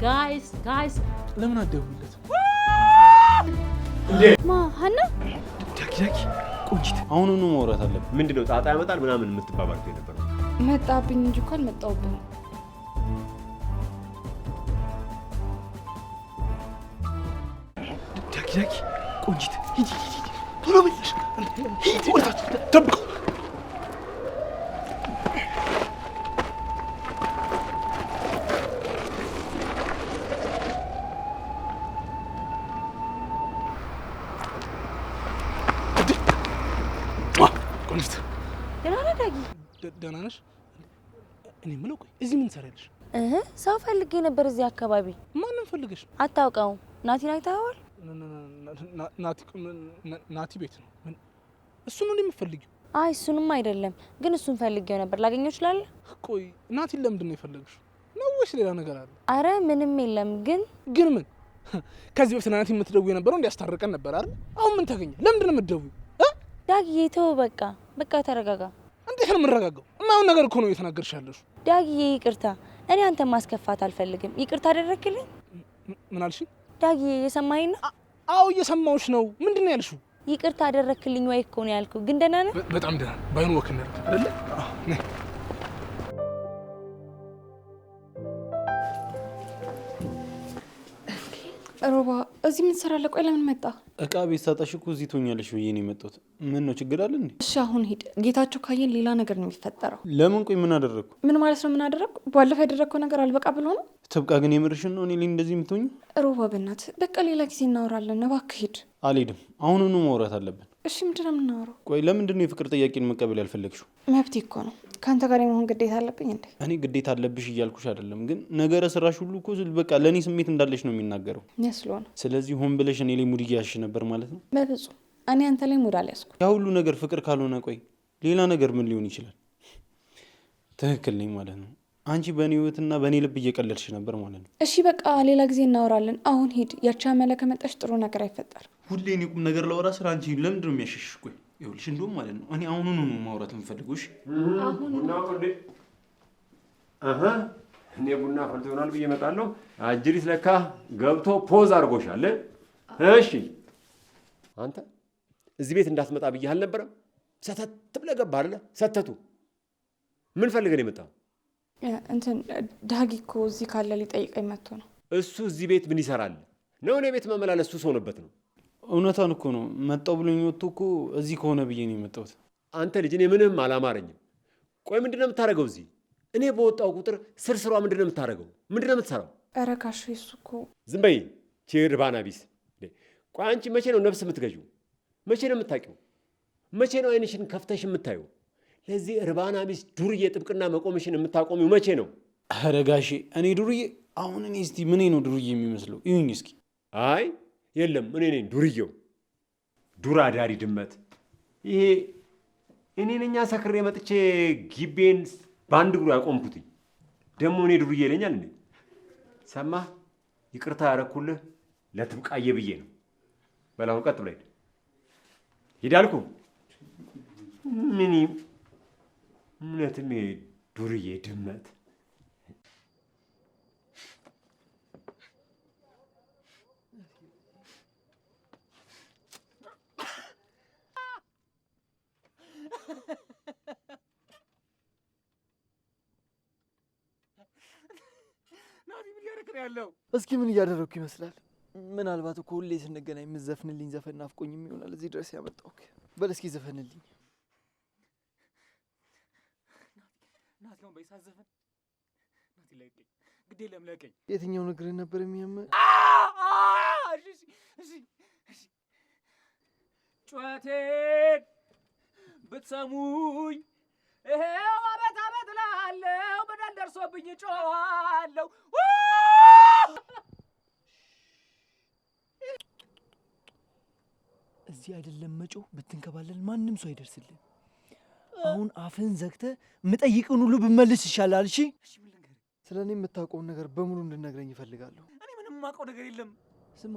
ጋይስ ለምን አትደውልለት? ማ ሀና ዳጊ ቆንጂት አሁኑኑ ማውራት አለብን። ምንድነው ጣጣ ያመጣል ምናምን የምትባባሉት የነበረው? መጣብኝ እንጂ እኮ አልመጣሁብህም። ዳጊ ቆንጂት ሂጂ ቶሎ በልሽ ሂጂ ወጣት ጠብቁ። ቆንጂት ደህና ነሽ? እኔ የምለው ቆይ እዚህ ምን ትሰሪያለሽ? ሰው ፈልጌ ነበር እዚህ አካባቢ። ማንም ፈልገሽ? አታውቀውም? ናቲን አይተኸዋል? ናቲ ቤት ነው። እሱን ነው የምትፈልጊው? አይ እሱንም አይደለም፣ ግን እሱን ፈልጌው ነበር። ላገኘው እችላለሁ? ቆይ ናቲን ለምንድን ነው የፈለግሽው? ነው ወይስ ሌላ ነገር አለ? አረ ምንም የለም። ግን ምን? ከዚህ በፊት ናቲ የምትደውይ የነበረው እንዲያስታርቀን ነበር አይደል? አሁን ምን ተገኘ? ለምንድን ነው የምትደውይው? ዳጊዬ ተው፣ በቃ ተረጋጋ። እንዴት ነው የምረጋጋው? የማይሆን ነገር እኮ ነው እየተናገርሽ ያለሽው። ዳጊዬ ይቅርታ፣ እኔ አንተን ማስከፋት አልፈልግም። ይቅርታ አደረክልኝ? ምን አልሽኝ? ዳጊዬ እየሰማኸኝ ነው? አዎ እየሰማሁሽ ነው። ምንድን ነው ያልሽው? ይቅርታ አደረክልኝ ወይ እኮ ነው ያልኩህ። ግን ደህና ነህ? በጣም ደህና። ባይሆን ወክ እናድርግ አይደለ? ሮባ እዚህ ምን ትሰራለህ? ቆይ ለምን መጣ? እቃ ቤት ሳጣሽ እኮ እዚህ ትሆኛለሽ ብዬ ነው የመጣሁት። ምን ነው ችግር አለ እንዴ? እሺ አሁን ሂድ። ጌታቸው ካየን ሌላ ነገር ነው የሚፈጠረው። ለምን? ቆይ ምን አደረግኩ? ምን ማለት ነው ምን አደረግኩ? ባለፈው ያደረግከው ነገር አልበቃ ብሎ ነው? ትብቃ። ግን የምርሽን ነው እኔ ላይ እንደዚህ የምትሆኙ? ሮባ በእናትህ በቃ ሌላ ጊዜ እናወራለን። እባክህ ሂድ። አልሄድም። አሁኑኑ ማውራት አለብን። እሺ ምንድን ነው የምናወራው? ቆይ ለምንድን ነው የፍቅር ጥያቄን መቀበል ያልፈለግሽው? መብቴ እኮ ነው። ከአንተ ጋር የመሆን ግዴታ አለብኝ እንዴ? እኔ ግዴታ አለብሽ እያልኩሽ አይደለም፣ ግን ነገረ ስራሽ ሁሉ እኮ በቃ ለእኔ ስሜት እንዳለሽ ነው የሚናገረው። ያስለሆነ ስለዚህ ሆን ብለሽ እኔ ላይ ሙድ እያያዝሽ ነበር ማለት ነው? በፍጹም እኔ አንተ ላይ ሙድ አልያዝኩም። ያ ሁሉ ነገር ፍቅር ካልሆነ ቆይ ሌላ ነገር ምን ሊሆን ይችላል? ትክክል ነኝ ማለት ነው። አንቺ በእኔ ህይወትና በእኔ ልብ እየቀለድሽ ነበር ማለት ነው። እሺ በቃ ሌላ ጊዜ እናወራለን። አሁን ሂድ። ያቺ አመለ ከመጣሽ ጥሩ ነገር አይፈጠርም። ሁሌ እኔ ቁም ነገር ላወራ ስለ አንቺ ለምንድን ነው የሚያሸሽሽ? ቆይ ይኸውልሽ እንደውም ማለት ነው እኔ አሁኑኑ ነው ማውራት የምፈልገውሽ። እኔ ቡና ፈልቶ ይሆናል ብዬ እመጣለሁ። አጅሪት ለካ ገብቶ ፖዝ አድርጎሻል። እሺ አንተ እዚህ ቤት እንዳትመጣ ብዬ አልነበረም? ሰተት ብለህ ገባህ አይደለ? ሰተቱ ምን ፈልገህ ነው የመጣው? እንትን ዳጊ እኮ እዚህ ካለ ሊጠይቀኝ መጥቶ ነው። እሱ እዚህ ቤት ምን ይሰራል ነው? እኔ ቤት መመላለስ ሱስ ሆነበት ነው። እውነቷን እኮ ነው። መጣው ብሎኝ ወጥቶ እኮ እዚህ ከሆነ ብዬ ነው የመጣሁት። አንተ ልጅ እኔ ምንም አላማረኝም። ቆይ ምንድነው የምታደርገው እዚህ? እኔ በወጣው ቁጥር ስርስሯ ምንድነው የምታደርገው? ምንድነው የምትሰራው? ኧረ ጋሼ እሱ እኮ ዝም በይ ቺርባና ቢስ። ቆይ አንቺ መቼ ነው ነፍስ የምትገዢው? መቼ ነው የምታውቂው? መቼ ነው አይንሽን ከፍተሽ የምታዩ? ለዚህ እርባና ቢስ ዱርዬ ጥብቅና መቆምሽን የምታቆሚው መቼ ነው? ኧረ ጋሼ እኔ ዱርዬ? አሁን እኔ እስቲ ምን ነው ዱርዬ የሚመስለው? ይሁኝ እስኪ። አይ የለም እኔ ነኝ ዱርዬው፣ ዱር አዳሪ ድመት። ይሄ እኔ ነኝ ሰክሬ መጥቼ ግቤን በአንድ እግሩ ያቆምኩትኝ። ደግሞ እኔ ዱርዬ ይለኛል እንዴ? ሰማህ? ይቅርታ ያረኩልህ ለትብቃዬ ብዬ ነው። በላሁን ቀጥ ብለህ ሂድ አልኩህ። ምን እምነትም ዱርዬ ድመት። እስኪ ምን እያደረግኩ ይመስላል? ምናልባት እኮ ሁሌ ስንገናኝ የምትዘፍንልኝ ዘፈን ናፍቆኝም ይሆናል እዚህ ድረስ ያመጣሁህ። በል እስኪ ዘፈንልኝ። ናቲውን በይሳት ዘፈን ናቲ ለቀኝ፣ ግዴ ለምለቀኝ። የትኛው ነገር ነበር የሚያመ? እሺ ጩኸቴን ብትሰሙኝ ይሄው አቤት አቤት እላለሁ። በደል ደርሶብኝ ጮኻለሁ። እዚህ አይደለም መጮህ፣ ብትንከባለል ማንም ሰው አይደርስልህ። አሁን አፍህን ዘግተህ የምጠይቅን ሁሉ ብመልስ ይሻላል። እሺ ስለ እኔ የምታውቀውን ነገር በሙሉ እንድነግረኝ ይፈልጋለሁ። እኔ ምንም የማውቀው ነገር የለም። ስማ፣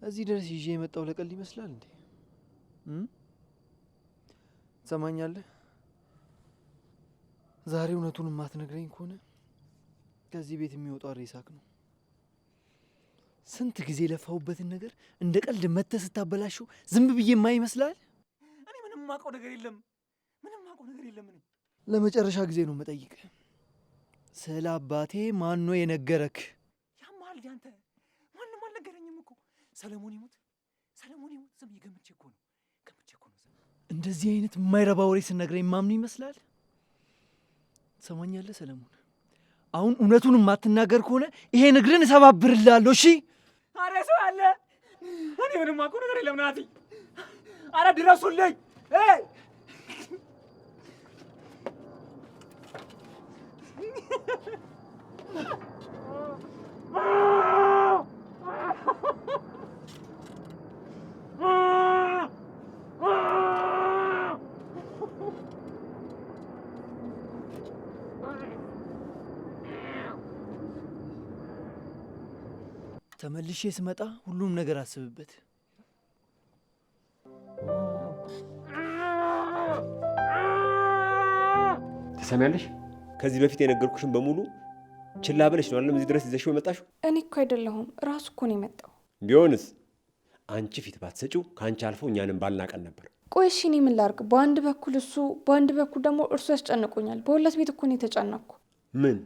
እዚህ ድረስ ይዤ የመጣው ለቀል ይመስላል እንዴ? ትሰማኛለህ? ዛሬ እውነቱን የማትነግረኝ ከሆነ ከዚህ ቤት የሚወጣው ሬሳክ ነው። ስንት ጊዜ ለፋውበትን ነገር እንደ ቀልድ መተህ ስታበላሽው ዝም ብዬ ይመስላል? እኔ ምንም ማውቀው ነገር የለም። ለመጨረሻ ጊዜ ነው የምጠይቅህ። ስለ አባቴ ማን ነው የነገረክ? ያማል አንተ። ማንም አልነገረኝም እኮ። ሰለሞን ይሙት ዝም ገምቼ እኮ ነው። እንደዚህ አይነት የማይረባ ወሬ ስነግረኝ ማምን ይመስላል? ሰማኛለህ ሰለሞን፣ አሁን እውነቱን የማትናገር ከሆነ ይሄን እግርን እሰባብርልሃለሁ። እሺ? አረ ሰው አለ። እኔ ምንም ማውቀው ነገር የለም ናቲ። አረ ድረሱልኝ። ተመልሼ ስመጣ ሁሉም ነገር አስብበት። ትሰሚያለሽ? ከዚህ በፊት የነገርኩሽን በሙሉ ችላ ብለሽ ነው አይደል እዚህ ድረስ ይዘሽው የመጣሽው? እኔ እኮ አይደለሁም ራሱ እኮ ነው የመጣው። ቢሆንስ አንቺ ፊት ባትሰጪው ከአንቺ አልፎ እኛንም ባልናቀን ነበር። ቆይ እሺ እኔ ምን ላድርግ? በአንድ በኩል እሱ፣ በአንድ በኩል ደግሞ እርሱ ያስጨንቁኛል። በሁለት ቤት እኮ ነው የተጨነቅኩ። ምን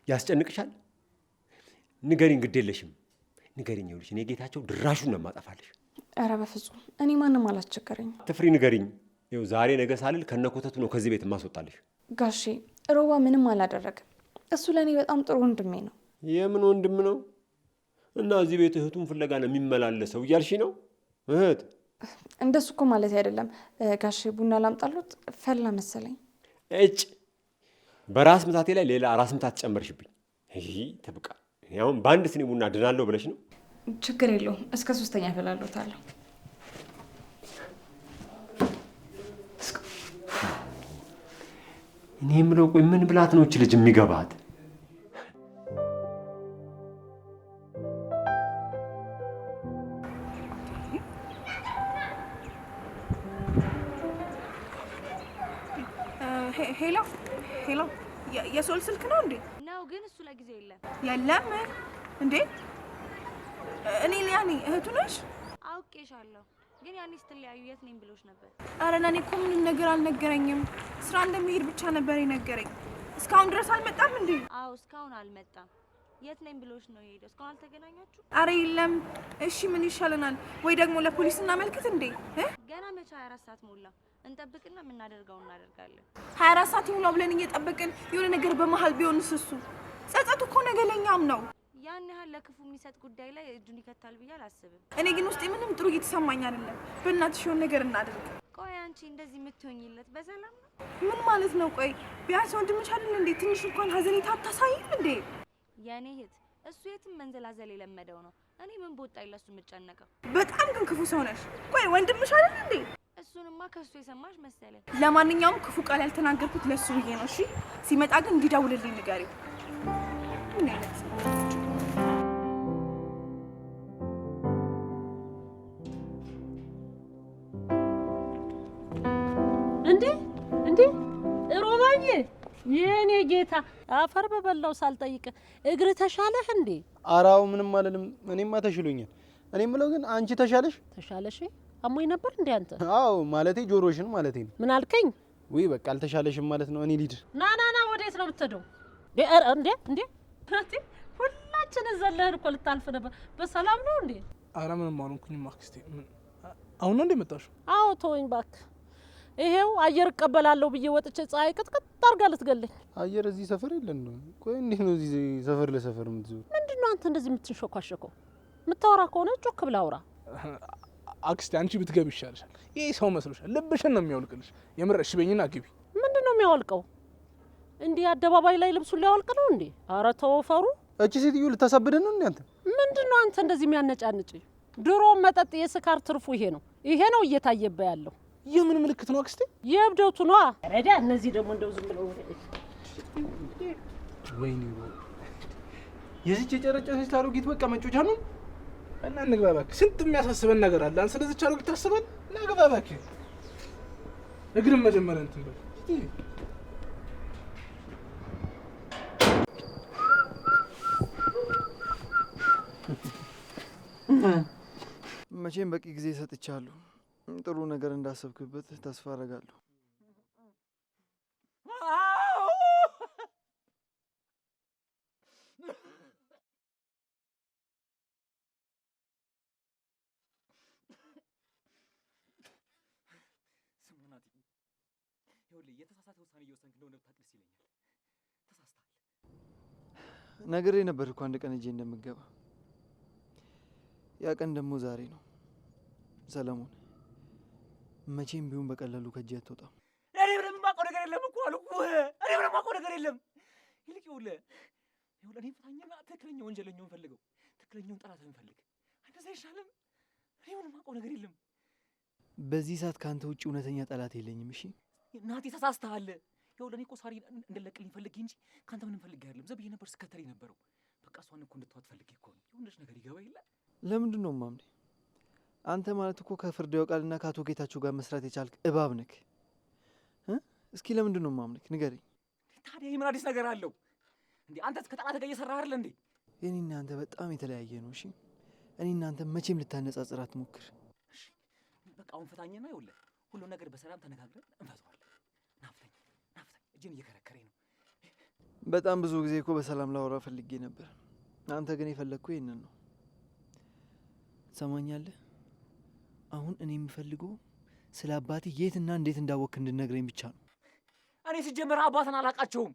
ያስጨንቅሻል? ንገሪኝ፣ ግድ የለሽም ንገሪኝ። ይኸውልሽ እኔ ጌታቸው ድራሹን ነው የማጠፋልሽ። ኧረ በፍጹም እኔ ማንም አላስቸገረኝም። ትፍሪ፣ ንገሪኝ። ይኸው ዛሬ ነገ ሳልል ከነኮተቱ ነው ከዚህ ቤት የማስወጣልሽ። ጋሼ ሮባ ምንም አላደረገም። እሱ ለእኔ በጣም ጥሩ ወንድሜ ነው። የምን ወንድም ነው? እና እዚህ ቤት እህቱን ፍለጋ ነው የሚመላለሰው እያልሽ ነው? እህት እንደሱ እኮ ማለት አይደለም ጋሼ። ቡና ላምጣሉት? ፈላ መሰለኝ። እጭ በራስ ምታቴ ላይ ሌላ ራስ ምታት ጨመርሽብኝ። ተብቃ አሁን በአንድ ስኒ ቡና ድናለሁ ብለሽ ነው? ችግር የለውም እስከ 3ኛ ፈላሎታለሁ። እኔ የምለው ቆይ ምን ብላት ነው እች ልጅ የሚገባት? ሄሎ የሶል ስልክ ነው እንዴ? ነው ግን እሱ ለጊዜው የለም። የለም እንዴ? እኔ ያኔ እህቱ ነሽ? አውቄሻለሁ ግን ያኔ ስትለያዩ የት ነኝ ብሎሽ ነበር። አረ እኔ እኮ ምንም ነገር አልነገረኝም። ስራ እንደሚሄድ ብቻ ነበር የነገረኝ። እስካሁን ድረስ አልመጣም እንዴ? አዎ እስካሁን አልመጣም። የት ነኝ ብሎሽ ነው የሄደው? እስካሁን አልተገናኛችሁ? አረ የለም። እሺ ምን ይሻለናል? ወይ ደግሞ ለፖሊስ እናመልክት እንዴ? ገና መቼ 24 ሰዓት ሞላ። እንጠብቅና የምናደርገው እናደርጋለን። 24 ሰዓት ይሙላው ብለን እየጠበቅን የሆነ ነገር በመሃል ቢሆንስ? እሱ ጸጸቱ እኮ ነገ ለኛም ነው። ያን ያህል ለክፉ የሚሰጥ ጉዳይ ላይ እጁን ይከታል ብዬ አላስብም። እኔ ግን ውስጤ ምንም ጥሩ እየተሰማኝ አይደለም። በእናትሽ የሆነ ነገር እናድርግ። ቆይ አንቺ እንደዚህ የምትሆኝለት በሰላም ነው? ምን ማለት ነው? ቆይ ቢያንስ ወንድምሽ አይደል እንዴ? ትንሽ እንኳን ሀዘኔታ አታሳይም እንዴ? የኔ እህት እሱ የትም መንዘላዘል የለመደው ነው። እኔ ምን በወጣኝ ለሱ የምጨነቀው? በጣም ግን ክፉ ሰው ነሽ። ቆይ ወንድምሽ አይደል እንዴ? እሱንማ ከሱ የሰማሽ መሰለኝ። ለማንኛውም ክፉ ቃል ያልተናገርኩት ለሱ ብዬ ነው። እሺ ሲመጣ ግን እንዲደውልልኝ ንገሪው። ምን አይነት እንዴ ሮማዬ፣ የኔ ጌታ አፈር በበላው ሳልጠይቅ እግር ተሻለህ እንዴ? አራው ምንም አልልም። እኔማ ተሽሎኛል። እኔ የምለው ግን አንቺ ተሻለሽ? ተሻለሽ? አሞኝ ነበር እንዴ አንተ? አዎ ማለቴ ጆሮሽን ማለቴ ነው። ምን አልከኝ? ወይ በቃ አልተሻለሽም ማለት ነው። እኔ ሊድ ና ወዴት ነው የምትሄደው? እንዴ ሁላችንን ዘለህን እኮ ልታልፍ ነበር። በሰላም ነው እንዴ? አረ ምንም አልሆንኩኝም አክስቴ። አሁን ነው እንዴ መጣሽው? አዎ ተወኝ እባክህ። ይሄው አየር እቀበላለሁ ብዬ ወጥቼ ፀሐይ ቅጥቅጥ አድርጋ ልትገለኝ። አየር እዚህ ሰፈር የለን ነው? ቆይ እንዴት ነው እዚህ ሰፈር ለሰፈር የምትዞር? ምንድነው አንተ እንደዚህ የምትንሾካሸከው? የምታወራ ከሆነ ጮክ ብለህ አውራ። አክስቴ አንቺ ብትገቢ ይሻልሻል። ይሄ ሰው መስሎሻል። ልብሽን ነው የሚያወልቅልሽ። የምር እሺ በይኝና ግቢ። ምንድነው የሚያወልቀው? እንዲህ አደባባይ ላይ ልብሱን ሊያወልቅ ነው እንዴ? ኧረ ተወፈሩ። እቺ ሴትዮ ልታሳብደን ነው እንዴ አንተ? ምንድነው አንተ እንደዚህ የሚያነጫንጭ? ድሮም መጠጥ የስካር ትርፉ ይሄ ነው እየታየበ ያለው። የምን ምልክት ነው አክስቴ? የእብደቱ ነዋ። ረዳ እነዚህ ደግሞ እንደው ዝም ብለው ወይኔ የዚች የጨረጨሰች አሮጊት በቃ መጮቻ ነው። እና እንግባ እባክህ። ስንት የሚያሳስበን ነገር አለ። አንተ ስለዚች አሮጊት ታስበን። እንግባ እባክህ። እግርም መጀመሪያ እንትን በል መቼም በቂ ጊዜ ሰጥቻለሁ። ጥሩ ነገር እንዳሰብክበት ተስፋ አደርጋለሁ። የተሳሳተ ውሳኔ እየወሰንክ እንደሆነ ብታውቅ ደስ ይለኛል። ተሳስተሃል። ነግሬ ነበር እኮ አንድ ቀን እጄ እንደምገባ። ያ ቀን ደግሞ ዛሬ ነው። ሰለሞን መቼም ቢሆን በቀላሉ ከእጄ አትወጣም። እኔ ምንም የማውቀው ነገር የለም እኮ አልኩህ። እኔ ምንም የማውቀው ነገር የለም። ይልቅ ይኸውልህ እኔ ፍታኝና ትክክለኛ ወንጀለኛውን ፈልገው፣ ትክክለኛውን ጠላትህን ፈልግ። እንደዛ አይሻልም? እኔ ምንም የማውቀው ነገር የለም። በዚህ ሰዓት ከአንተ ውጭ እውነተኛ ጠላት የለኝም። እሺ ናቲ ተሳስተሃል። ይኸውልህ እኔ እኮ ሳሪ እንድለቅልኝ ፈልጌ እንጂ ከአንተ ምንም ፈልጌ አይደለም። ዘብዬ ነበር ስከተል የነበረው። በቃ እሷን እኮ እንድትዋት ፈልጌ እኮ ነው። የሆነች ነገር ይገባ የለ። ለምንድን ነው ማምኔ? አንተ ማለት እኮ ከፍርድ ያውቃልና ከአቶ ጌታቸው ጋር መስራት የቻልክ እባብ ነክ። እስኪ ለምንድን ነው ማምነክ ንገረኝ። ታዲያ የምን አዲስ ነገር አለው እንዴ? አንተ ከጠላት ጋር እየሰራህ አይደል እንዴ? እኔና አንተ በጣም የተለያየ ነው። እሺ እኔና አንተ መቼም ልታነጻጽር አትሞክር። እሺ በቃ አሁን ፍታኝና ይኸውልህ ሁሉን ነገር በሰላም ተነጋግረን እንፈታዋለን። ናፍተኝ እጄን እየከረከረኝ ነው። በጣም ብዙ ጊዜ እኮ በሰላም ላወራ ፈልጌ ነበር። አንተ ግን የፈለግኩ ይሄንን ነው። ትሰማኛለህ? አሁን እኔ የምፈልገው ስለ አባቴ የትና እንዴት እንዳወቅክ እንድነግረኝ ብቻ ነው። እኔ ሲጀመር አባትን አላውቃቸውም።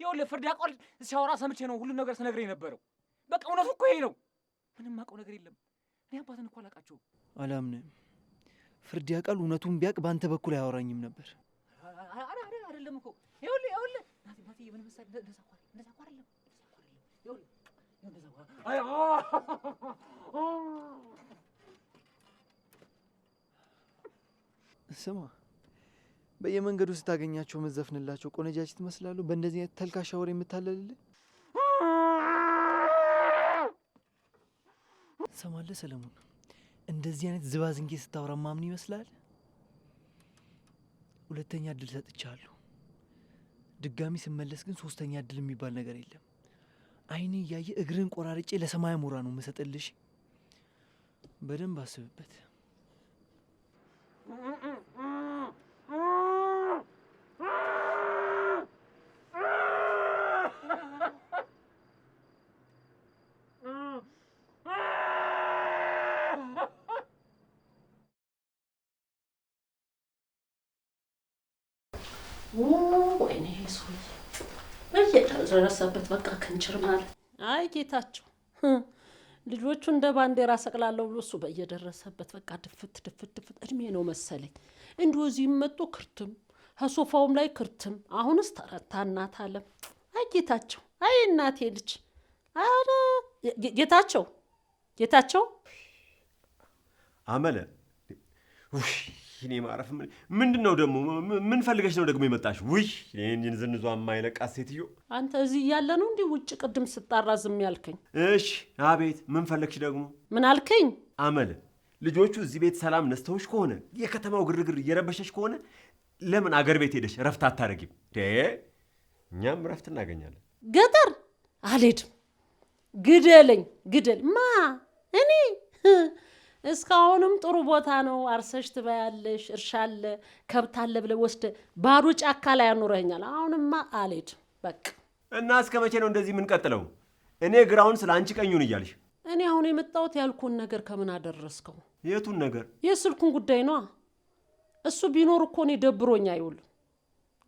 ይኸውልህ ፍርድ ያውቃል ሲያወራ ሰምቼ ነው ሁሉን ነገር ስነግረኝ ነበረው። በቃ እውነቱ እኮ ይሄ ነው። ምንም የማውቀው ነገር የለም። እኔ አባትን እኮ አላውቃቸውም። አላምንም። ፍርድ ያውቃል እውነቱን ቢያውቅ በአንተ በኩል አያወራኝም ነበር። አይደለም እኮ ይኸውልህ ናቲ ምን መሰለህ እንደዛ እኮ አይደለም። ይኸውልህ ስማ፣ በየመንገዱ ስታገኛቸው መዘፍንላቸው ቆነጃጅ ትመስላሉ። በእንደዚህ አይነት ተልካሻ ወሬ የምታለልልህ ሰማለህ ሰለሞን? እንደዚህ አይነት ዝባዝንጌ ስታወራ ማምን ይመስላል? ሁለተኛ እድል ሰጥቻለሁ። ድጋሚ ስመለስ ግን ሶስተኛ እድል የሚባል ነገር የለም። አይኔ እያየ እግርን ቆራርጬ ለሰማይ ሞራ ነው የምሰጥልሽ። በደንብ አስብበት። ወይኔ ሰውዬ በየደረሰበት በቃ ክንችር ማለት። አይ ጌታቸው ልጆቹ እንደ ባንዲራ ሰቅላለሁ ብሎ እሱ በየደረሰበት በቃ ድፍት እድሜ ነው መሰለኝ። እንዲሁ እዚህም መጡ ክርትም፣ ከሶፋውም ላይ ክርትም። አሁንስ ተረታ እናት አለም። አይ ጌታቸው፣ አይ እናቴ ልጅ። አረ ጌታቸው አመለ እኔ ማረፍ ምንድን ነው ደግሞ? ምን ፈልገሽ ነው ደግሞ የመጣሽ? ውይ እኔን ዝንዟ የማይለቃት ሴትዮ። አንተ እዚህ እያለ ነው እንዲህ ውጭ ቅድም ስጣራ ዝም ያልከኝ? እሺ አቤት፣ ምን ፈለግሽ ደግሞ? ምን አልከኝ? አመለ ልጆቹ እዚህ ቤት ሰላም ነስተውሽ ከሆነ የከተማው ግርግር እየረበሸሽ ከሆነ ለምን አገር ቤት ሄደሽ ረፍት አታረጊም? እኛም ረፍት እናገኛለን። ገጠር አልሄድም። ግደለኝ ማ እኔ እስካሁንም ጥሩ ቦታ ነው። አርሰሽ ትበያለሽ፣ እርሻ አለ፣ ከብት አለ ብለህ ወስደህ ባዶ ጫካ ላይ ያኖረኛል። አሁንማ አልሄድም በቃ። እና እስከ መቼ ነው እንደዚህ የምንቀጥለው? እኔ ግራውን ስለ አንቺ ቀኙን እያልሽ። እኔ አሁን የመጣሁት ያልኩን ነገር ከምን አደረስከው? የቱን ነገር? የስልኩን ጉዳይ ነዋ። እሱ ቢኖር እኮ እኔ ደብሮኛ አይውል።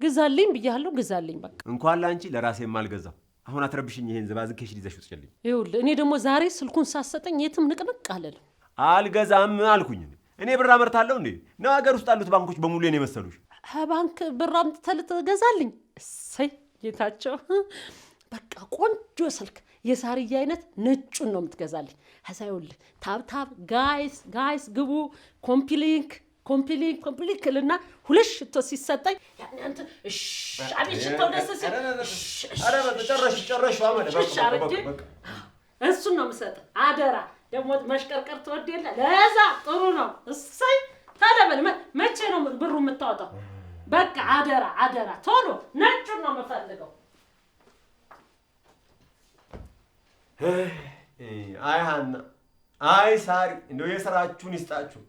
ግዛልኝ ብያለሁ፣ ግዛልኝ በቃ። እንኳን ለአንቺ ለራሴም አልገዛም። አሁን አትረብሽኝ። ይሄን ዝባዝንኬሽን ይዘሽ ውጭልኝ። ይኸውልህ እኔ ደግሞ ዛሬ ስልኩን ሳሰጠኝ የትም ንቅንቅ አለልም። አልገዛም አልኩኝ። እኔ ብር አመርታለሁ እንዴ? ነው ሀገር ውስጥ ያሉት ባንኮች በሙሉ የኔ መሰሉሽ? ባንክ ብር አምጥተህ ልትገዛልኝ? እሰይ ጌታቸው፣ በቃ ቆንጆ ስልክ የሳርዬ አይነት ነጩን ነው የምትገዛልኝ። ከዛ ይኸውልህ ታብታብ ጋይስ ግቡ ኮምፕሊንክ ልና ሁለት ሽቶ ሲሰጠኝ ያን አንተ አቤት ሽታው ደስ ሲል ጨረሽ አመለ በቃ እሱን ነው የምሰጥህ አደራ። ደግሞ መሽቀርቀር ትወድ የለ ለዛ ጥሩ ነው። እሰይ ታለበል መቼ ነው ብሩ የምታወጣው? በቃ አደራ ቶሎ ነጩን ነው የምፈልገው። አይ ሀና አይ ሳሪ እንደው የሥራችሁን ይስጣችሁ።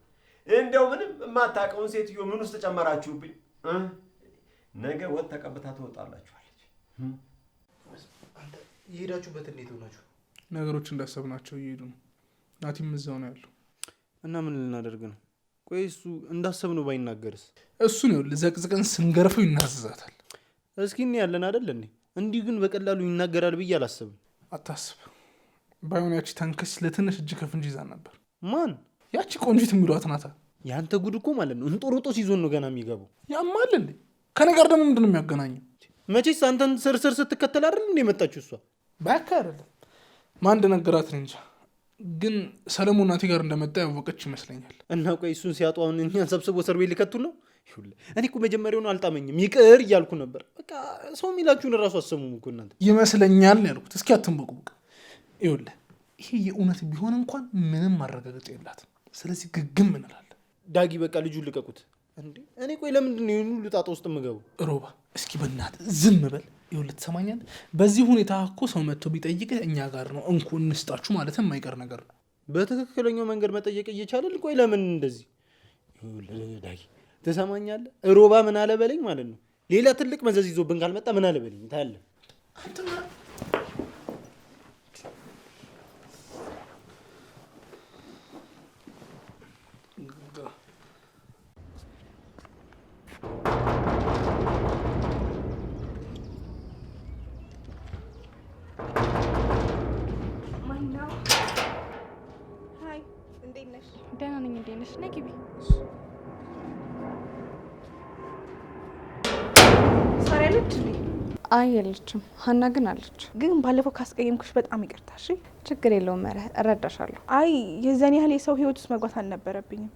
እንደው ምንም የማታውቀውን ሴትዮ ምን ውስጥ ጨመራችሁብኝ? ነገ ወጥ ተቀብታ ትወጣላችኋለች። የሄዳችሁበት እንዴት ሆናችሁ? ነገሮች እንዳሰብናቸው እየሄዱ ነው። ናቲም እዛው ነው ያለው። እና ምን ልናደርግ ነው? ቆይ እሱ እንዳሰብነው ባይናገርስ? እሱን ይኸውልህ ዘቅዝቀን ስንገርፈው ይናዘዛታል። እስኪ እኔ ያለን አይደል እንዴ? እንዲህ ግን በቀላሉ ይናገራል ብዬ አላሰብም። አታስብ። ባይሆን ያቺ ተንከስ ለትንሽ እጅ ከፍንጅ ይዛን ነበር። ማን? ያቺ ቆንጂት የሚሏት ናታ። ያንተ ጉድ እኮ ማለት ነው እንጦሮጦስ ይዞን ነው ገና የሚገባው። ያማል እንዴ? ከኔ ጋር ደግሞ ምንድን ነው የሚያገናኘው? መቼስ አንተን ስርስር ስትከተል አይደል እንዴ የመጣችሁ እሷ? ባካ አይደለም ማን እንደነገራት እንጃ፣ ግን ሰለሞን ናቲ ጋር እንደመጣ ያወቀች ይመስለኛል። እና ቆይ እሱን ሲያጡ አሁን እኛን ሰብስቦ እስር ቤት ሊከቱን ነው? እኔ እኮ መጀመሪያውን አልጣመኝም ይቅር እያልኩ ነበር። በቃ ሰው የሚላችሁን እራሱ አሰሙም እኮ እናንተ። ይመስለኛል ያልኩት። እስኪ አትንበቁብቅ። ይኸውልህ ይሄ የእውነት ቢሆን እንኳን ምንም ማረጋገጥ የላትም። ስለዚህ ግግም እንላለን። ዳጊ በቃ ልጁን ልቀቁት እንዴ! እኔ ቆይ ለምንድን ነው ይሄን ሁሉ ጣጣ ውስጥ የምገባው? ሮባ እስኪ በእናትህ ዝም በል። ይኸውልህ ትሰማኛለህ? በዚህ ሁኔታ እኮ ሰው መጥቶ ቢጠይቅህ እኛ ጋር ነው እንኩ እንስጣችሁ ማለት የማይቀር ነገር ነው። በትክክለኛው መንገድ መጠየቅ እየቻለን ቆይ ለምን እንደዚህ? ይኸውልህ ዳጊ ትሰማኛለህ? ሮባ ምን አለ በለኝ ማለት ነው። ሌላ ትልቅ መዘዝ ይዞብን ካልመጣ ምን አለ በለኝ ታያለህ። ደህና ነኝ። እንዴት ነሽ? ነይ ግቢ። ሳሪ አለች እንዴ? አይ የለችም። ሀና ግን አለች። ግን ባለፈው ካስቀየምኩሽ በጣም ይቅርታ። እሺ ችግር የለውም። እረዳሻለሁ። አይ የዛን ያህል የሰው ህይወት ውስጥ መግባት አልነበረብኝም።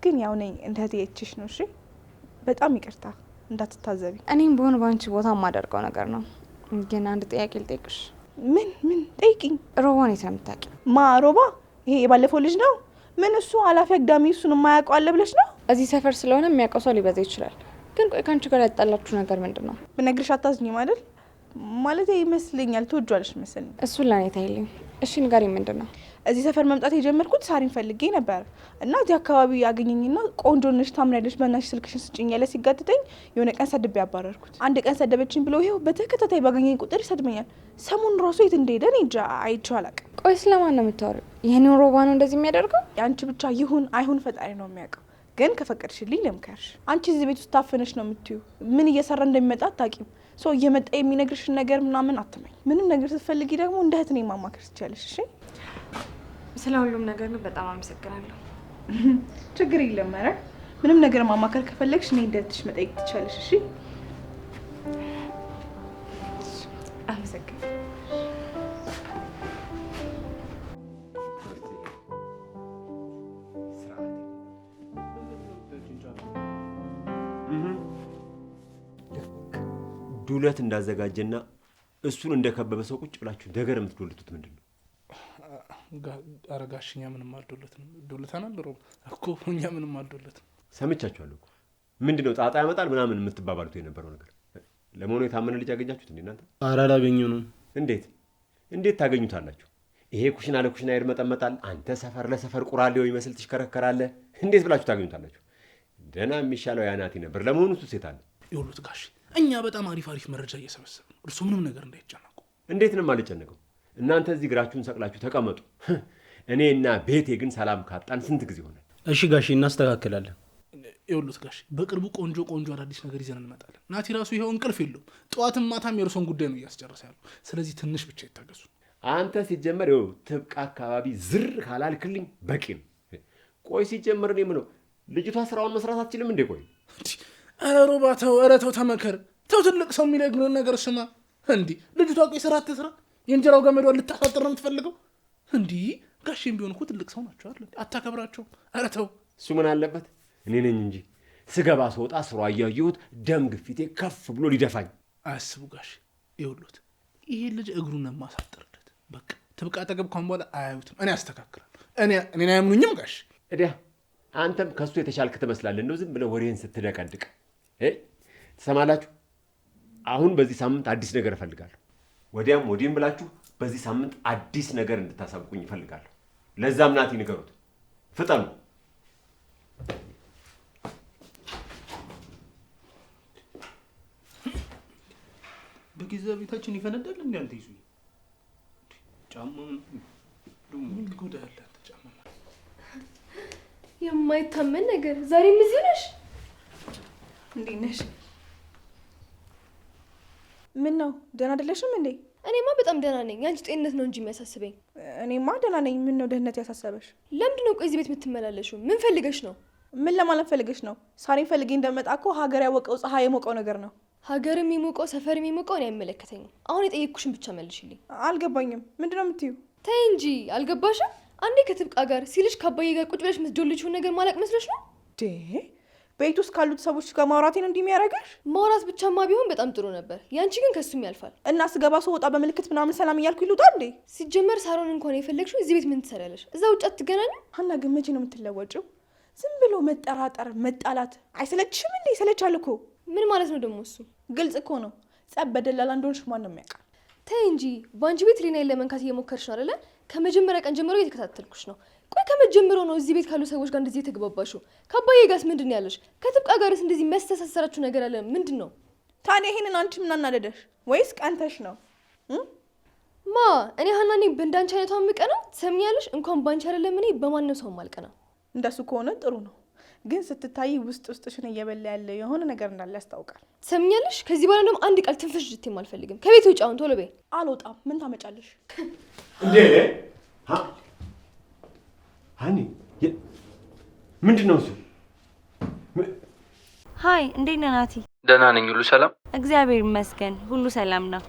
ግን ያው ነኝ እንደዚህ ነው። እሺ በጣም ይቅርታ እንዳትታዘቢ። እኔም በሆነ ባንቺ ቦታ የማደርገው ነገር ነው። ግን አንድ ጥያቄ ልጠይቅሽ። ምን ጠይቂኝ። ሮባን የት ነው የምታውቂው? ማ ሮባ? ይሄ የባለፈው ልጅ ነው? ምን እሱ አላፊ አግዳሚ እሱን የማያውቀው አለ ብለሽ ነው? እዚህ ሰፈር ስለሆነ የሚያውቀው ሰው ሊበዛ ይችላል። ግን ቆይ ከአንቺ ጋር ያጣላችሁ ነገር ምንድን ነው? ብነግርሽ አታዝኝም አይደል? ማለት ይመስለኛል ትወጇለሽ መሰለኝ። እሱን ለእኔ ታይልኝ። እሺ ንገሪኝ፣ ምንድን ነው? እዚህ ሰፈር መምጣት የጀመርኩት ሳሪን ፈልጌ ነበር እና እዚህ አካባቢ ያገኘኝና ቆንጆ ነሽ ታምሪያለሽ፣ በእናትሽ ስልክሽን ስጭኝ ያለ ሲጋትተኝ የሆነ ቀን ሰድቤ ያባረርኩት። አንድ ቀን ሰደበችኝ ብሎ ይኸው በተከታታይ ባገኘኝ ቁጥር ይሰድመኛል። ሰሞኑን ራሱ የት እንደሄደ እኔ እንጃ አይቼው አላውቅም። ቆይ ስለማን ነው የምታወሪው? ይህንን ሮባ ነው እንደዚህ የሚያደርገው? የአንቺ ብቻ ይሁን አይሁን ፈጣሪ ነው የሚያውቀው። ግን ከፈቀድሽልኝ ልምከርሽ። አንቺ እዚህ ቤት ውስጥ ታፈነሽ ነው የምትዩ። ምን እየሰራ እንደሚመጣ አታውቂም። ሰው እየመጣ የሚነግርሽን ነገር ምናምን አትመኝ። ምንም ነገር ስትፈልጊ ደግሞ እንደ እህት እኔን ማማከር ትችያለሽ። እሺ ስለ ሁሉም ነገር ግን በጣም አመሰግናለሁ። ችግር የለም። ኧረ ምንም ነገር ማማከር ከፈለግሽ እኔ እንደ እህትሽ መጠየቅ ትችያለሽ። እሺ አመሰግናለሁ። ዱለት እንዳዘጋጀና እሱን እንደከበበ ሰው ቁጭ ብላችሁ ነገር የምትዶልቱት ምንድን ነው? አረጋሽ እኛ ምንም አልዶለትም። ዶለታናል ሮባ እኮ እኛ ምንም አልዶለትም። ሰምቻችኋለሁ እኮ ምንድን ነው ጣጣ ያመጣል ምናምን የምትባባሉት የነበረው ነገር። ለመሆኑ የታመነ ልጅ ያገኛችሁት እንዴ እናንተ? ኧረ አላገኘነውም። እንዴት ታገኙታላችሁ? ይሄ ኩሽና ለኩሽና ይርመጠመጣል። አንተ ሰፈር ለሰፈር ቁራሌው ይመስል ትሽከረከራለህ። እንዴት ብላችሁ ታገኙታላችሁ? ደህና የሚሻለው ያናቲ ነበር። ለመሆኑ እሱ ሴት አለ? ይኸውልህ ጋሽ እኛ በጣም አሪፍ መረጃ እየሰበሰብን ነው። እርሱ ምንም ነገር እንዳይጨነቁ። እንዴት ነው የማልጨነቀው? እናንተ እዚህ እግራችሁን ሰቅላችሁ ተቀመጡ። እኔና ቤቴ ግን ሰላም ካጣን ስንት ጊዜ ሆነ? እሺ ጋሼ እናስተካክላለን። ይኸውልህ ጋሽ በቅርቡ ቆንጆ አዳዲስ ነገር ይዘን እንመጣለን። ናቲ ራሱ ይኸው እንቅልፍ የለውም። ጠዋትም ማታም የእርሶን ጉዳይ ነው እያስጨረሰ ያለው። ስለዚህ ትንሽ ብቻ ይታገሱ። አንተ ሲጀመር ይኸው ትብቃ አካባቢ ዝር ካላልክልኝ በቂ ነው። ቆይ ሲጀመር እኔ የምለው ልጅቷ ስራውን መስራት አትችልም እንዴ? ቆይ ኧረ ሮባ ተው፣ ኧረ ተው ተመከር፣ ተው ትልቅ ሰው የሚነግርህን ነገር ስማ። እንዲህ ልጅቷ ቆይ ስራ አትስራ፣ የእንጀራው ገመዷን ልታሳጥር ነው የምትፈልገው? እንዲህ ጋሼም ቢሆን እኮ ትልቅ ሰው ናቸው አይደል? አታከብራቸው? ኧረ ተው። እሱ ምን አለበት? እኔ ነኝ እንጂ ስገባ ስወጣ ስሯ እያየሁት ደም ግፊቴ ከፍ ብሎ ሊደፋኝ። አያስቡ ጋሼ፣ ይኸውልዎት ይሄ ልጅ እግሩን የማሳጥርለት በቃ ትብቃ አጠገብ ካሁን በኋላ አያዩትም። እኔ አስተካክላለሁ። እኔን አያምኑኝም ጋሼ። እዲያ አንተም ከሱ የተሻልክ ትመስላለህ። እንደው ዝም ብለህ ወሬን ስትደቀድቅ ትሰማላችሁ። አሁን በዚህ ሳምንት አዲስ ነገር እፈልጋለሁ። ወዲያም ወዲህም ብላችሁ በዚህ ሳምንት አዲስ ነገር እንድታሳውቁኝ እፈልጋለሁ። ለዛም ናቲ ንገሩት። ፍጠኑ። በጊዜ ቤታችን ይፈነዳል እንዴ? አንተ ይዙ ጫማውን ምን ጎዳለ? ጫማ የማይታመን ነገር። ዛሬም እዚህ ነሽ? እንዴት ነሽ? ምን ነው ደህና አይደለሽም እንዴ? እኔማ በጣም ደህና ነኝ። ያንቺ ጤንነት ነው እንጂ የሚያሳስበኝ። እኔማ ደህና ነኝ። ምን ነው ደህንነት ያሳሰበሽ? ለምንድን ነው ቆይ እዚህ ቤት የምትመላለሽው? ምን ፈልገሽ ነው? ምን ለማለት ፈልገሽ ነው? ሳሪ ፈልጌ እንደመጣ እኮ ሀገር ያወቀው ፀሐይ የሞቀው ነገር ነው። ሀገር የሚሞቀው ሰፈር የሚሞቀው እኔ አይመለከተኝም። አሁን የጠየቅኩሽን ብቻ መልሽልኝ። አልገባኝም። ምንድነው የምትዩ? ተይ እንጂ አልገባሽም? አንዴ ከትብቃ ጋር ሲልሽ ከአባዬ ጋር ቁጭ ብለሽ የምትዶልችውን ነገር ማላቅ መስሎሽ ነው? ቤት ውስጥ ካሉት ሰዎች ጋር ማውራቴን እንዲህ የሚያደርግሽ? ማውራት ብቻማ ቢሆን በጣም ጥሩ ነበር። ያንቺ ግን ከሱም ያልፋል። እና ስገባ ስወጣ በምልክት ምናምን ሰላም እያልኩ ይሉጣ እንዴ? ሲጀመር ሳሮን እንኳን የፈለግሽው እዚህ ቤት ምን ትሰሪያለሽ? እዛ ውጭ አትገናኝም? ሀና ግን መቼ ነው የምትለወጭው? ዝም ብሎ መጠራጠር፣ መጣላት አይሰለችሽም እንዴ? ይሰለቻል እኮ። ምን ማለት ነው ደግሞ እሱ? ግልጽ እኮ ነው። ጸብ በደላላ እንደሆንሽ ማን ነው የሚያውቃል? ተይ እንጂ በአንቺ ቤት ሊናዬን ለመንካት እየሞከርሽ ነው አይደለ? ከመጀመሪያ ቀን ጀምሮ እየተከታተልኩሽ ነው። ቆይ ከመጀመሪያው ነው እዚህ ቤት ካሉ ሰዎች ጋር እንደዚህ የተግባባሽው? ከአባዬ ጋርስ ምንድን ያለሽ? ከትብቃ ጋርስ እንደዚህ መስተሳሰራችሁ ነገር አለ ምንድን ነው? ታዲያ ይሄንን አንቺ ምን አናደደሽ? ወይስ ቀንተሽ ነው? ማ እኔ ሀናኔ በእንዳንቺ አይነቷ የምቀናው ትሰምኛለሽ? እንኳን ባንቺ አይደለም እኔ በማንም ሰው ማልቀናው። እንደሱ ከሆነ ጥሩ ነው። ግን ስትታይ ውስጥ ውስጥሽን እየበላ ያለ የሆነ ነገር እንዳለ ያስታውቃል። ትሰምኛለሽ? ከዚህ በኋላ ደግሞ አንድ ቃል ትንፍሽ ልትይም አልፈልግም። ከቤት ውጭ አሁን ቶሎ በይ። አልወጣም። ምን ታመጫለሽ እንዴ? ሀኒ ምንድን ነው እሱ? ሀይ እንዴት ነህ ናቲ? ደህና ነኝ። ሁሉ ሰላም? እግዚአብሔር ይመስገን ሁሉ ሰላም ነው።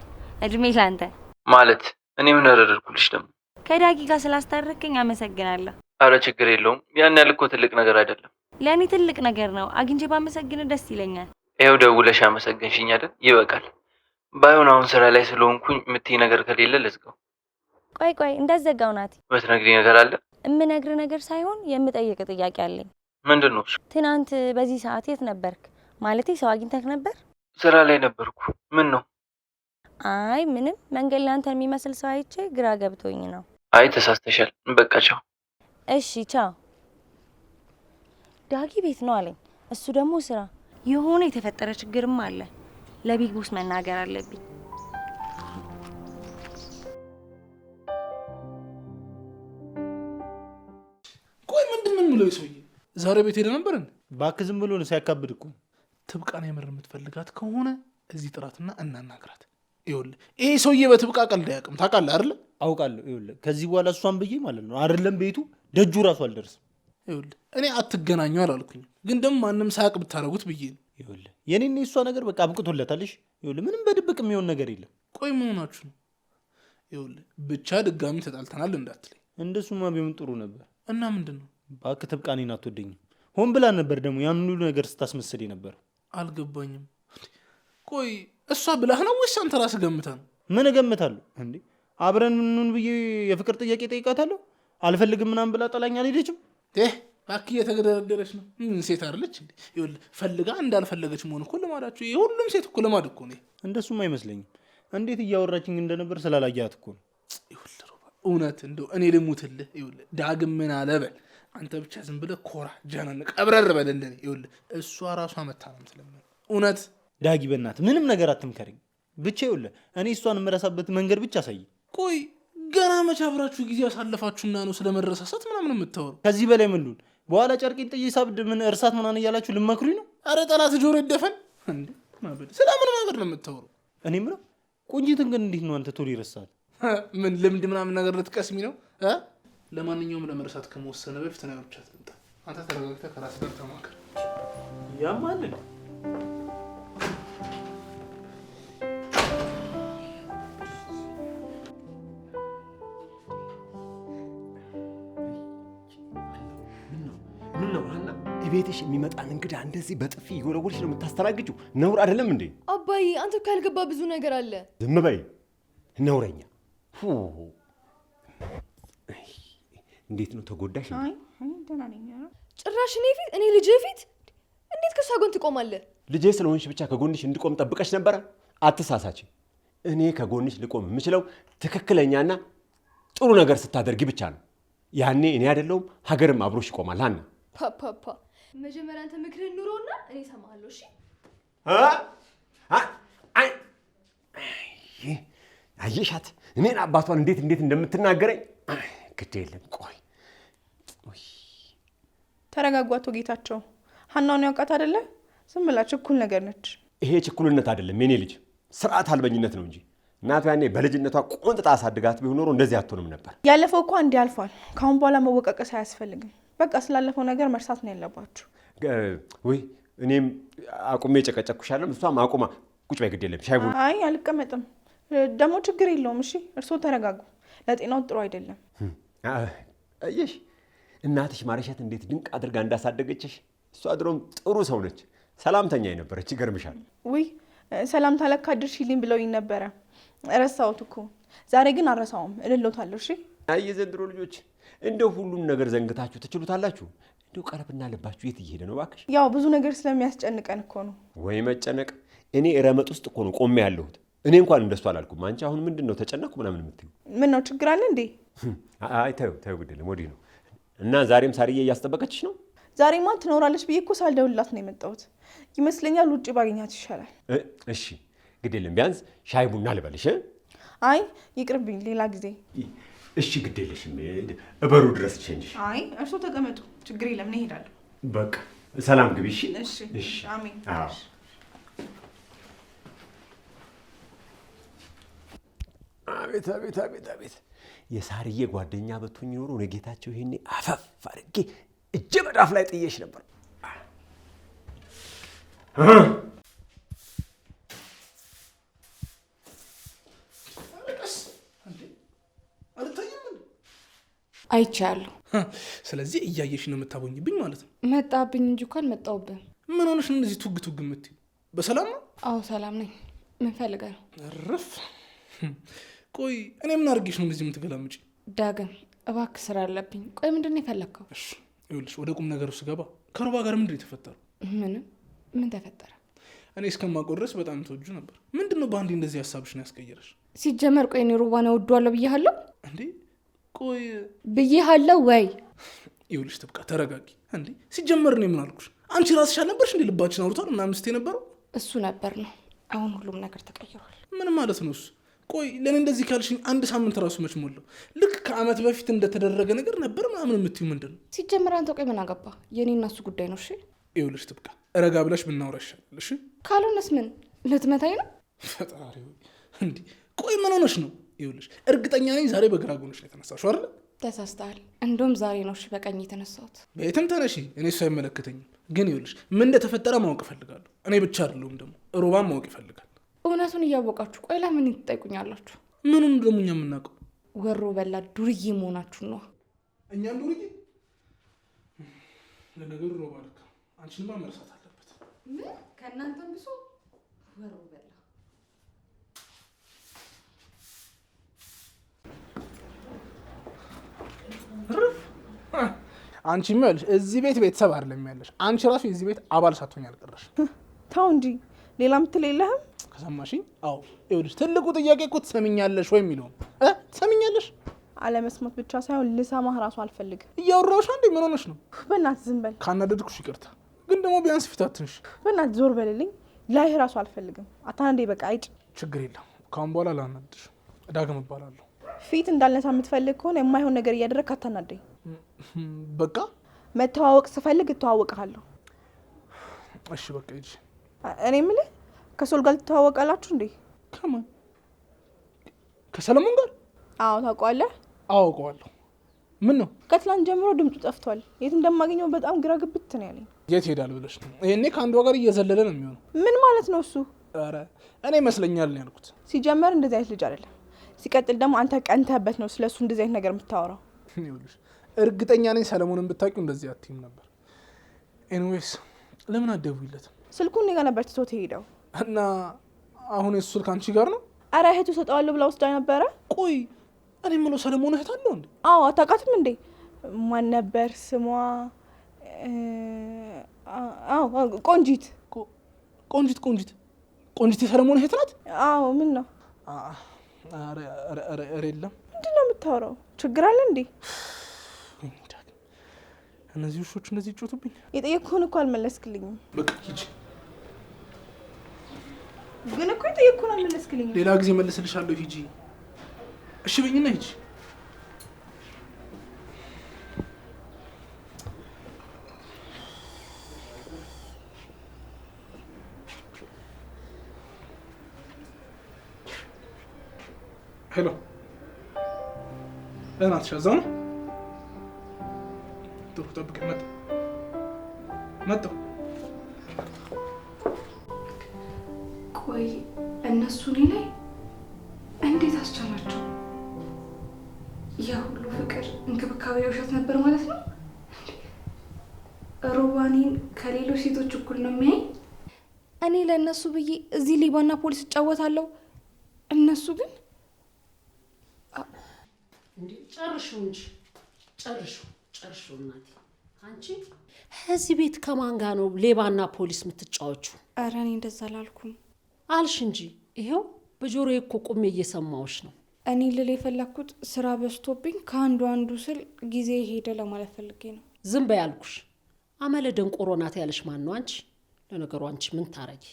እድሜ ላንተ። ማለት እኔ ምን አደረግኩልሽ ደግሞ? ከዳጊ ጋር ስላስታረከኝ አመሰግናለሁ። አረ ችግር የለውም። ያን ያህል እኮ ትልቅ ነገር አይደለም። ለእኔ ትልቅ ነገር ነው። አግኝቼ ባመሰግን ደስ ይለኛል። ይኸው ደውለሽ አመሰግንሽኝ አይደል? ይበቃል። ባይሆን አሁን ስራ ላይ ስለሆንኩኝ የምትይ ነገር ከሌለ ልዝጋው። ቆይ እንዳትዘጋው ናቲ። የምትነግሪኝ ነገር አለ? የምነግር ነገር ሳይሆን የምጠይቅ ጥያቄ አለኝ። ምንድን ነው? ትናንት በዚህ ሰዓት የት ነበርክ? ማለቴ ሰው አግኝተህ ነበር? ስራ ላይ ነበርኩ። ምን ነው? አይ ምንም፣ መንገድ ላይ አንተን የሚመስል ሰው አይቼ ግራ ገብቶኝ ነው። አይ ተሳስተሻል። በቃ ቻው። እሺ ቻው። ዳጊ ቤት ነው አለኝ። እሱ ደግሞ ስራ። የሆነ የተፈጠረ ችግርም አለ። ለቢግ ቦስ መናገር አለብኝ። ቆይ ምንድን ነው የሚለው ሰውዬ? ዛሬ ቤት ሄደ ነበር እንዴ? እባክህ ዝም ብሎ ነው ሲያካብድ እኮ። ትብቃን የምር የምትፈልጋት ከሆነ እዚህ ጥራትና እናናግራት። ይኸውልህ ይሄ ሰውዬ በትብቃ ቀልድ አያውቅም። ታውቃለህ አይደለ? አውቃለሁ። ይኸውልህ ከዚህ በኋላ እሷን ብዬ ማለት ነው አይደለም ቤቱ ደጁ ራሱ አልደርስም። ይኸውልህ እኔ አትገናኙ አላልኩኝም፣ ግን ደግሞ ማንም ሳያውቅ ብታረጉት ብዬ ነው። ይኸውልህ የኔና የእሷ ነገር በቃ አብቅቶለታልሽ። ይኸውልህ ምንም በድብቅ የሚሆን ነገር የለም። ቆይ መሆናችሁ ነው? ይኸውልህ ብቻ ድጋሚ ተጣልተናል እንዳትለኝ። እንደሱማ ቢሆን ጥሩ ነበር። እና ምንድን ነው? እባክህ ትብቃ እኔን አትወደኝም። ሆን ብላ ነበር ደግሞ ያን ሁሉ ነገር ስታስመስል የነበረው። አልገባኝም። ቆይ እሷ ብላህ ነው ወይስ አንተ ራስህ ገምተህ ነው? ምን እገምታለሁ እንዴ? አብረን ምኑን ብዬ የፍቅር ጥያቄ ጠይቃታለሁ። አልፈልግም ምናምን ብላ ጠላኝ አልሄደችም። እባክህ እየተገደረደረች ነው። ምን ሴት አይደለች እንዴ? ይኸውልህ ፈልጋ እንዳልፈለገች መሆን እኮ ልማዳችሁ። የሁሉም ሴት እኮ ልማድ እኮ ነው። እንደሱም አይመስለኝም። እንዴት እያወራችኝ እንደነበር ስላላያት እኮ ነው። ይኸውልህ እውነት እንደው እኔ ልሙትልህ። ይኸውልህ ዳግም ምን አለ በል አንተ ብቻ ዝም ብለህ ኮራ ጃናን ቀብረር በል እንደኔ። ይኸውልህ እሷ ራሷ መታ ነው የምትለምነው። እውነት ዳጊ በእናትህ ምንም ነገር አትምከረኝ ብቻ። ይኸውልህ እኔ እሷን የምረሳበት መንገድ ብቻ አሳይ። ቆይ ገና መቼ አብራችሁ ጊዜ ያሳለፋችሁና ነው ስለመረሳሳት ምናምን የምታወሩ? ከዚህ በላይ ምን ልሁን? በኋላ ጨርቄን ጥዬ ሳብድ ምን እርሳት ምናምን እያላችሁ ልመክሩኝ ነው? አረ ጠላት ጆሮ ይደፈን እንዴ! ስለምን ነገር ነው የምታወሩ? እኔ ምነው ቆንጂትን ግን እንዴት ነው አንተ ቶሎ ይረሳል? ምን ልምድ ምናምን ነገር ልትቀስሚ ነው? ለማንኛውም ለመረሳት ከመወሰነ በፊት ነው ብቻ ትምጣ። አንተ ተረጋግተህ ከራስ ጋር ተማከር። ያማልን ቤትሽ የሚመጣን እንግዳ እንደዚህ በጥፊ እየወረወርሽ ነው የምታስተናግጂው? ነውር አይደለም እንዴ? አባዬ አንተ እኮ ያልገባ ብዙ ነገር አለ። ዝም በይ ነውረኛ። እንዴት ነው ተጎዳሽ? አይ ደህና ነኝ። ጭራሽ እኔ ፊት እኔ ልጅ ፊት እንዴት ከሷ ጎን ትቆማለህ? ልጄ ስለሆንሽ ብቻ ከጎንሽ እንድቆም ጠብቀሽ ነበረ? አትሳሳች። እኔ ከጎንሽ ልቆም የምችለው ትክክለኛና ጥሩ ነገር ስታደርጊ ብቻ ነው። ያኔ እኔ አይደለሁም ሀገርም አብሮሽ ይቆማል። ሀና ፓፓፓ መጀመሪያ አንተ ምክርህን ኑሮና እኔ እሰማሃለሁ። እሺ አየሻት እኔን አባቷን እንዴት እንደምትናገረኝ። ግድ የለም ቆይ ተረጋጉ አቶ ጌታቸው። ሀናውን ያውቃት አይደለ? ዝም ብላ ችኩል ነገር ነች። ይሄ ችኩልነት አይደለም የኔ ልጅ፣ ስርዓት አልበኝነት ነው እንጂ እናቷ ያኔ በልጅነቷ ቆንጥጣ አሳድጋት ቢሆን ኖሮ እንደዚህ አትሆንም ነበር። ያለፈው እኮ እንዲህ አልፏል። ካሁን በኋላ መወቃቀስ አያስፈልግም። በቃ ስላለፈው ነገር መርሳት ነው ያለባችሁ። ወይ እኔም አቁሜ ጨቀጨኩሻለሁ፣ እሷም አቁማ ቁጭ በይ ግድ የለም ሻይ ቡና። አይ አልቀመጥም ደግሞ ችግር የለውም። እሺ እርስዎ ተረጋጉ። ለጤናው ጥሩ አይደለም። አየሽ እናትሽ ማረሻት እንዴት ድንቅ አድርጋ እንዳሳደገችሽ። እሷ ድሮም ጥሩ ሰው ነች፣ ሰላምተኛ የነበረች ይገርምሻል። ውይ ሰላምታ ለካ አድርሽልኝ ብለውኝ ነበረ፣ ረሳሁት እኮ። ዛሬ ግን አረሳውም፣ እልሎታለሁ። እሺ አይ የዘንድሮ ልጆች እንደው ሁሉም ነገር ዘንግታችሁ ትችሉታላችሁ። እንደው ቀረብና ልባችሁ የት እየሄደ ነው እባክሽ? ያው ብዙ ነገር ስለሚያስጨንቀን እኮ ነው። ወይ መጨነቅ! እኔ ረመጥ ውስጥ እኮ ነው ቆሜ ያለሁት። እኔ እንኳን እንደሱ አላልኩም። አንቺ አሁን ምንድን ነው ተጨነቅኩ ምናምን የምትይው? ምን ነው ችግር አለ እንዴ? አይ ተይው ግድ የለም ወዲህ ነው። እና ዛሬም ሳርዬ እያስጠበቀችሽ ነው? ዛሬማ ትኖራለች ብዬ እኮ ሳልደውልላት ነው የመጣሁት። ይመስለኛል ውጭ ባገኛት ይሻላል። እሺ ግድ የለም ቢያንስ ሻይ ቡና ልበልሽ? አይ ይቅርብኝ፣ ሌላ ጊዜ። እሺ ግድ የለሽም፣ እበሩ ድረስ ቸንሽ። አይ እርሶ ተቀመጡ፣ ችግር የለም፣ እኔ እሄዳለሁ። በቃ ሰላም ግቢ። እሺ እሺ። አሜን። አቤት አቤት አቤት አቤት! የሳርዬ ጓደኛ በትሆኝ ኖሮ እኔ ጌታቸው ይሄኔ አፈፍ አድርጌ እጄ መዳፍ ላይ ጥዬሽ ነበር። አይቻለሁ። ስለዚህ እያየሽ ነው የምታቦኝብኝ ማለት ነው? መጣብኝ እንጂ እኮ አልመጣሁብህም። ምን ሆነሽ ነው እንደዚህ ቱግ ቱግ የምትይው? በሰላም ነው? አዎ ሰላም ነኝ። ምን ፈልገህ ነው? እረፍ። ቆይ እኔ ምን አድርጌሽ ነው እንደዚህ የምትገላምጪ? ዳግም እባክህ ስራ አለብኝ። ቆይ ምንድን ነው የፈለግከው? እሺ ይኸውልሽ፣ ወደ ቁም ነገሩ ስገባ ከሩባ ጋር ምንድን ነው የተፈጠረው? ምንም። ምን ተፈጠረ? እኔ እስከማውቀው ድረስ በጣም ተወጁ ነበር። ምንድን ነው በአንዴ እንደዚህ ሀሳብሽን ያስቀየረሽ? ሲጀመር ቆይ እኔ ሩባን እወደዋለሁ ብዬሃለሁ እንዴ? ቆይ ብዬሃለሁ ወይ? ይኸውልሽ ትብቃ፣ ተረጋጊ። እንዴ ሲጀመር እኔ ምን አልኩሽ? አንቺ ራስሽ አልነበርሽ እንዴ ልባችን አውርቷል ምናምን ስትይ ነበረው? እሱ ነበር ነው። አሁን ሁሉም ነገር ተቀይሯል። ምን ማለት ነው እሱ? ቆይ ለእኔ እንደዚህ ካልሽኝ አንድ ሳምንት ራሱ መች ሞላው? ልክ ከዓመት በፊት እንደተደረገ ነገር ነበር ምናምን የምትይው ምንድን ነው? ሲጀመር አንተ ቆይ ምን አገባ? የኔ እና እሱ ጉዳይ ነው። እሺ ይኸውልሽ ትብቃ፣ ረጋ ብለሽ ብናወራ ይሻላል። እሺ ካልሆነስ ምን ልትመታኝ ነው? ፈጣሪ እንዴ! ቆይ ምን ሆነሽ ነው? ይኸውልሽ እርግጠኛ ነኝ ዛሬ በግራ ጎንሽ ላይ ተነሳሽው አይደል? ተሳስተሃል። እንደውም ዛሬ ነው እሺ በቀኝ የተነሳሁት። በየትም ተነሺ፣ እኔ እሱ አይመለከተኝም። ግን ይኸውልሽ ምን እንደተፈጠረ ማወቅ እፈልጋለሁ። እኔ ብቻ አይደለሁም ደግሞ ሩባን ማወቅ ይፈልጋል። እውነቱን እያወቃችሁ ቆይ ለምን ትጠይቁኛላችሁ? ምኑን ደግሞ እኛ የምናውቀው? ወሮ በላ ዱርዬ መሆናችሁ ነው። እኛም ዱርዬ? ለነገሩ ሩባ ልክ አንቺንማ መርሳት አለበት። ምን ከእናንተም ብሶ ወሮ በላ። አንቺ ማለት እዚህ ቤት ቤተሰብ አይደለም ያለሽ። አንቺ ራሱ የዚህ ቤት አባል ሳትሆኝ አልቀረሽ። ታው እንጂ ሌላ ምትል የለህም? ከሰማሽኝ? አዎ ይኸውልሽ ትልቁ ጥያቄ እኮ ትሰሚኛለሽ ወይ የሚለው ትሰሚኛለሽ? አለመስማት ብቻ ሳይሆን ልሰማህ ራሱ አልፈልግም። እያወራሁሽ አንዴ ምን ሆነሽ ነው? በእናትህ ዝም በል። ካናደድኩሽ ይቅርታ፣ ግን ደግሞ ቢያንስ ፊት አትንሽ። በእናትህ ዞር በልልኝ። ላይህ ራሱ አልፈልግም። አታንዴ በቃ አይጭ። ችግር የለም ካሁን በኋላ ላናድሽ። ዳግም እባላለሁ። ፊት እንዳልነሳ የምትፈልግ ከሆነ የማይሆን ነገር እያደረግክ አታናደኝ። በቃ መተዋወቅ ስፈልግ እተዋወቅሃለሁ። እሺ በቃ ሂጂ። እኔ የምልህ ከሶል ጋር ትተዋወቃላችሁ እንዴ? ከማን? ከሰለሞን ጋር? አዎ ታውቀዋለህ? አውቀዋለሁ። ምን ነው? ከትላንት ጀምሮ ድምፁ ጠፍቷል። የት እንደማገኘው በጣም ግራ ግብት ነው ያለኝ። የት ሄዳል ብለሽ ነው? ይሄኔ ከአንዷ ጋር እየዘለለ ነው የሚሆነው። ምን ማለት ነው እሱ? ኧረ እኔ ይመስለኛል ነው ያልኩት። ሲጀመር እንደዚህ አይነት ልጅ አይደለም። ሲቀጥል ደግሞ አንተ ቀንተህበት ነው ስለሱ እንደዚህ አይነት ነገር የምታወራው። ይኸውልሽ እርግጠኛ ነኝ ሰለሞንን ብታውቂው እንደዚህ አትይም ነበር። ኤኒዌይስ ለምን አትደውይለትም? ስልኩን እኔ ጋር ነበር ትቶት ሄደው እና አሁን የሱ ስልክ አንቺ ጋር ነው? አረ እህቱ ሰጠዋለሁ ብላ ወስዳ ነበረ። ቆይ እኔ የምለው ሰለሞን እህት አለው እንዴ? አዎ አታውቃትም እንዴ? ማን ነበር ስሟ? አዎ ቆንጂት። ቆንጂት የሰለሞን እህት ናት? አዎ ምን ነው? ኧረ የለም። ምንድን ነው የምታወራው? ችግር አለ እንዴ? እነዚህ ውሾች እንደዚህ ይጮቱብኝ። የጠየቅኩህን እኮ አልመለስክልኝም። በቃ ሂጂ። ግን እኮ የጠየቅኩህን አልመለስክልኝም። ሌላ ጊዜ መልስልሻለሁ። ሂጂ። እሺ በይኝና ሂጂ። ሄሎ እናትሽ እዛው ነው? ጥሩ ጠብቀኝ። መጣሁ። ቆይ እነሱ እኔ ላይ እንዴት አስቻላቸው? ያ ሁሉ ፍቅር፣ እንክብካቤ ውሸት ነበር ማለት ነው? ሮባኔን ከሌሎች ሴቶች እኩል ነው የሚያይ? እኔ ለእነሱ ብዬ እዚህ ሌባና ፖሊስ እጫወታለሁ፣ እነሱ ግን እንዴ ጨርሹ እንጂ ጨርሹ እናቴ። አንቺ እዚህ ቤት ከማን ጋር ነው ሌባና ፖሊስ የምትጫወቹ? ኧረ እኔ እንደዛ አላልኩም። አልሽ እንጂ ይሄው በጆሮዬ እኮ ቁሜ እየሰማሁሽ ነው። እኔ ልል የፈለኩት ስራ በዝቶብኝ ከአንዱ ስል ጊዜ ሄደ ለማለት ፈልጌ ነው። ዝም በይ አልኩሽ። አመለ ደንቆሮ ናት ያለሽ ማን ነው? አንቺ። ለነገሩ አንቺ ምን ታረጊ?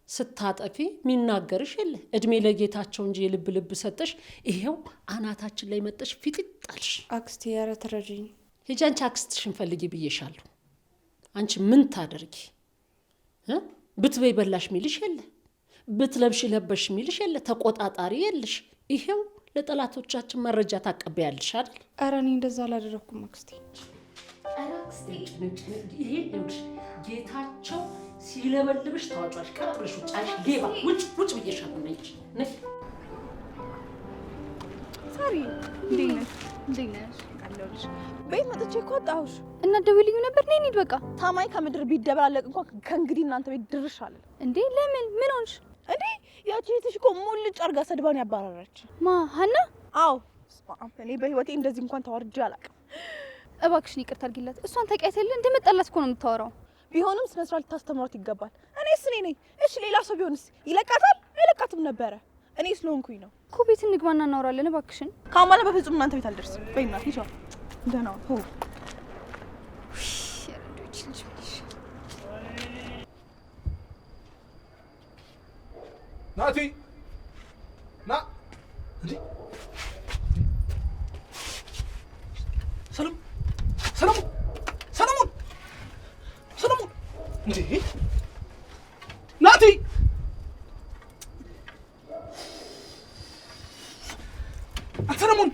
ስታጠፊ የሚናገርሽ የለ። እድሜ ለጌታቸው እንጂ የልብ ልብ ሰጠሽ። ይሄው አናታችን ላይ መጠሽ ፊጥጣልሽ። አክስቴ ኧረ ተረጂኝ። ሂጂ አንቺ አክስትሽን ፈልጊ ብዬሻለሁ። አንቺ ምን ታደርጊ? ብትበይ በላሽ ሚልሽ የለ፣ ብትለብሽ ለበሽ ሚልሽ የለ፣ ተቆጣጣሪ የለሽ። ይሄው ለጠላቶቻችን መረጃ ታቀበያለሽ አይደል? ኧረ እኔ እንደዛ አላደረኩም አክስቴ። ኧረ አክስቴ ይሄ ይኸውልሽ ጌታቸው ሲለበልብሽ ታዋጫሽ። ቀጥለሽ ውጭ አልሽ። ሌባ ውጭ ብዬሻለሁ። ነይ ሳሪ እንዴት ነሽ? አለሁልሽ። ቤት መጥቼ እኮ አጣሁሽ እና ደውልኝ ነበር። ነይ እንሂድ በቃ። ታማኝ ከምድር ቢደበላለቅ እንኳን ከእንግዲህ እናንተ ቤት ድርሽ አለ እንዴ? ለምን? ምን ሆንሽ እንዴ? ያቺ እህትሽ እኮ ሙልጭ አርጋ ሰድባን ያባረረች። ማ ሀና? አዎ። እኔ በህይወቴ እንደዚህ እንኳን ተዋርጄ አላውቅም። እባክሽን ይቅርታ አድርጊላት። እሷን ታውቂያት የለ እንደመጣላት እኮ ነው የምታወራው። ቢሆንም ስነ ስርዓት ልታስተምሯት ይገባል። እኔስ እኔ ነኝ። እሺ ሌላ ሰው ቢሆንስ ይለቃታል? አይለቃትም ነበረ። እኔ ስለሆንኩኝ ነው እኮ። ቤት እንግባና እናወራለን እባክሽን። ካሁን በኋላ በፍጹም እናንተ ቤት አልደርስም። በይ እናት ይቻል ደህና ሁ ናቲ ና እንዴ! ሰለሞን እንዴ! ናቲ ሰለሞን